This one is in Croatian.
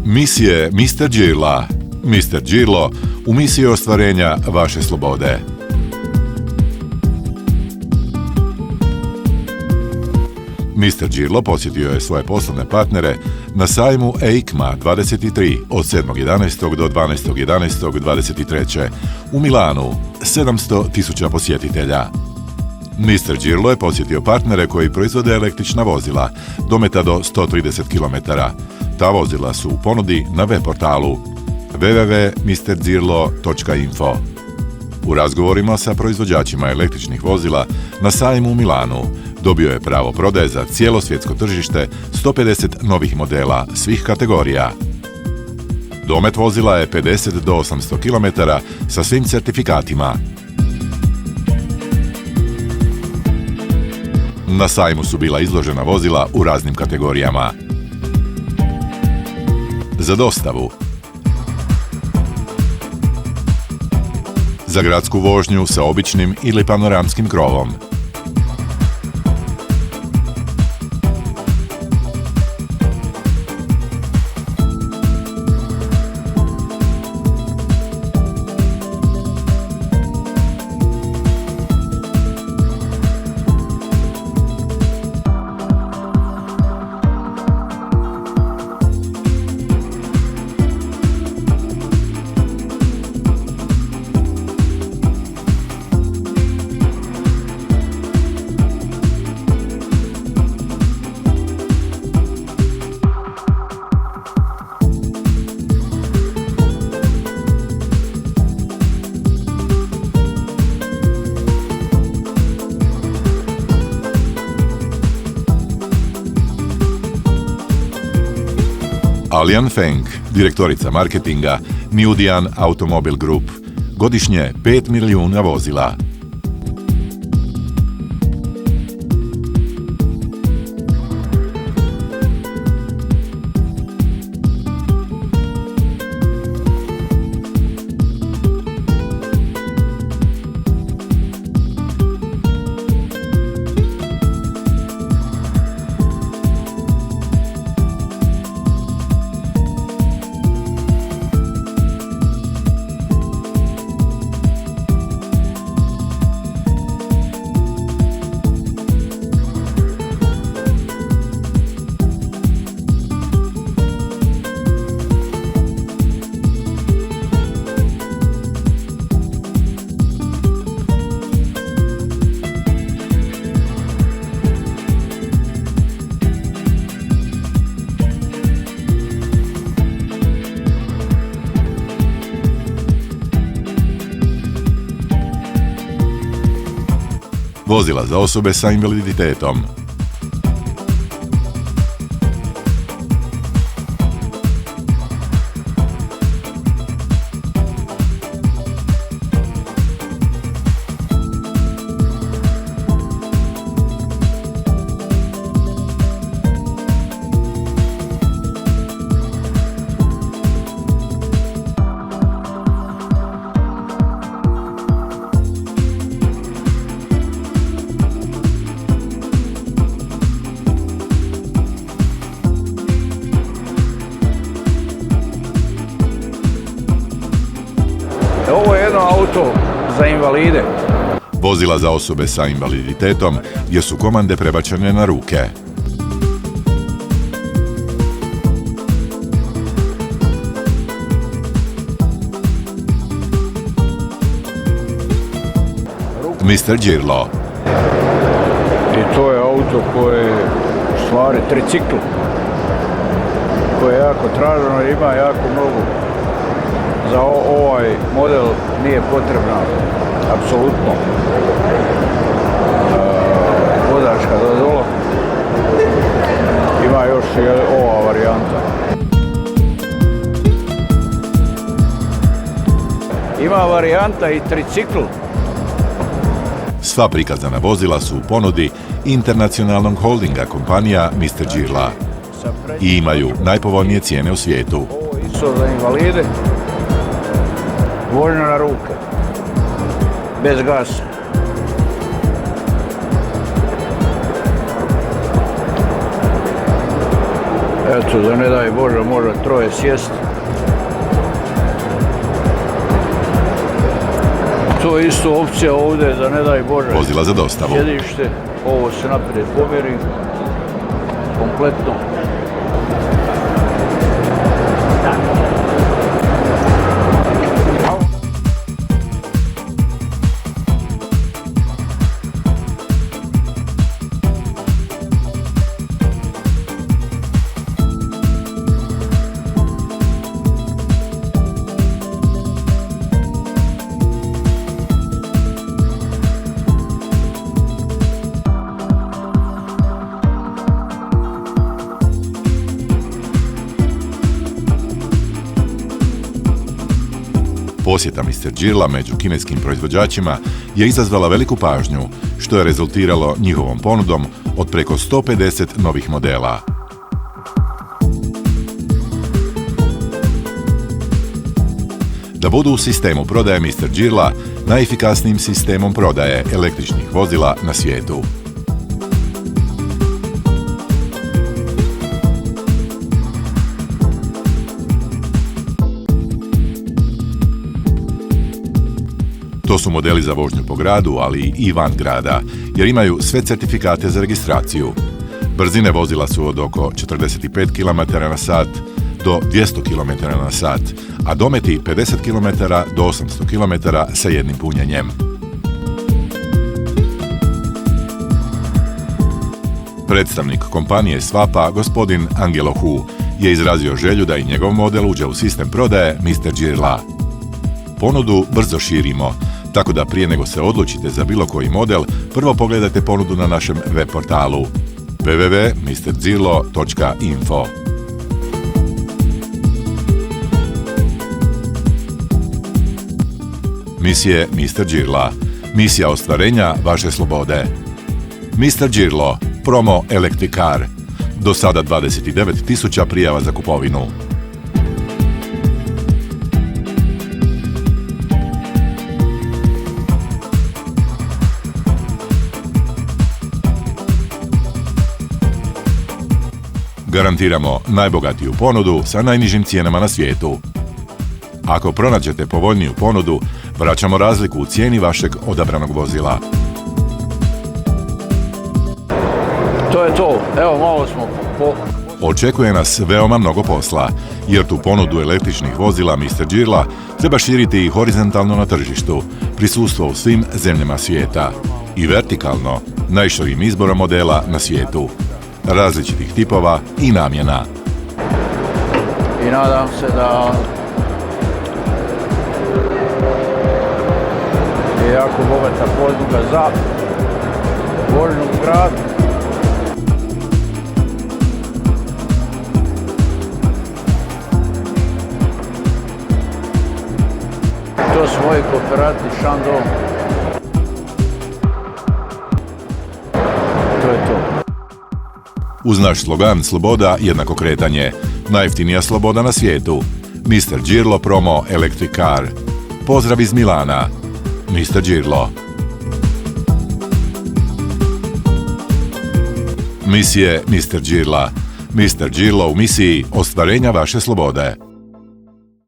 Misije Mr. Girla. Mr. Girlo u misiji ostvarenja vaše slobode. Mr. Girlo posjetio je svoje poslovne partnere na sajmu EICMA 23 od 7.11. do 12.11.23. u Milanu, 700.000 posjetitelja. Mr. Girlo je posjetio partnere koji proizvode električna vozila, dometa do 130 km. Ta vozila su u ponudi na web portalu www.mrgirlo.info. U razgovorima sa proizvođačima električnih vozila na sajmu u Milanu dobio je pravo prodaje za cijelo svjetsko tržište 150 novih modela svih kategorija. Domet vozila je 50 do 800 km sa svim certifikatima. Na sajmu su bila izložena vozila u raznim kategorijama. Za dostavu, za gradsku vožnju sa običnim ili panoramskim krovom, Alian Feng, direktorica marketinga Niudian Automobile Group, godišnje 5 milijuna vozila. Vozila za osobe sa invaliditetom. Ovo je jedno auto za invalide. Vozila za osobe sa invaliditetom gdje su komande prebačene na ruke. Mr. Girlo. I to je auto koje je u stvari tricikl, koje je jako traženo i ima jako mnogo. Za ovaj model nije potrebna apsolutno vozačka dozvola. Ima još i ova varijanta. Ima varijanta i tricikl. Sva prikazana vozila su u ponudi internacionalnog holdinga kompanija Mr. Girla i imaju najpovoljnije cijene u svijetu. Ovo je isto za invalide. Vožnja na ruke, bez gasa. Eto, da ne daj Bože, može troje sjest. To je isto opcija ovdje, da ne daj Bože. Vozila za dostavu. Sjedište, ovo se naprijed pomjeri. Kompletno. Posjeta Mr. Jirla među kineskim proizvođačima je izazvala veliku pažnju, što je rezultiralo njihovom ponudom od preko 150 novih modela. Da budu u sistemu prodaje Mr. Jirla najefikasnijim sistemom prodaje električnih vozila na svijetu. To su modeli za vožnju po gradu, ali i van grada, jer imaju sve certifikate za registraciju. Brzine vozila su od oko 45 km/h do 200 km/h, a dometi 50 km do 800 km sa jednim punjenjem. Predstavnik kompanije Swapa, gospodin Angelo Hu, je izrazio želju da i njegov model uđe u sistem prodaje Mr. Jirla. Ponudu brzo širimo, tako da prije nego se odlučite za bilo koji model, prvo pogledajte ponudu na našem web portalu www.mrjirlo.info. Misije Mr. Jirla. Misija ostvarenja vaše slobode. Mr. Jirlo, promo Electric Car. Do sada 29.000 prijava za kupovinu. Garantiramo najbogatiju ponudu sa najnižim cijenama na svijetu. Ako pronađete povoljniju ponudu, vraćamo razliku u cijeni vašeg odabranog vozila. To je to. Evo, malo smo Očekuje nas veoma mnogo posla, jer tu ponudu električnih vozila Mr. Jirla treba širiti i horizontalno na tržištu, prisustvo u svim zemljama svijeta, i vertikalno, najširim izborom modela na svijetu, različitih tipova i namjena. I nadam se da je jako bogata ponuda za vožnju u gradu. To su moji kooperanti Shandong. To je to. Uz naš slogan Sloboda jednako kretanje, najjeftinija sloboda na svijetu. Mr. Jirlo promo Electric Car. Pozdrav iz Milana. Mr. Jirlo. Misije Mr. Jirla. Mr. Jirlo u misiji ostvarenja vaše slobode.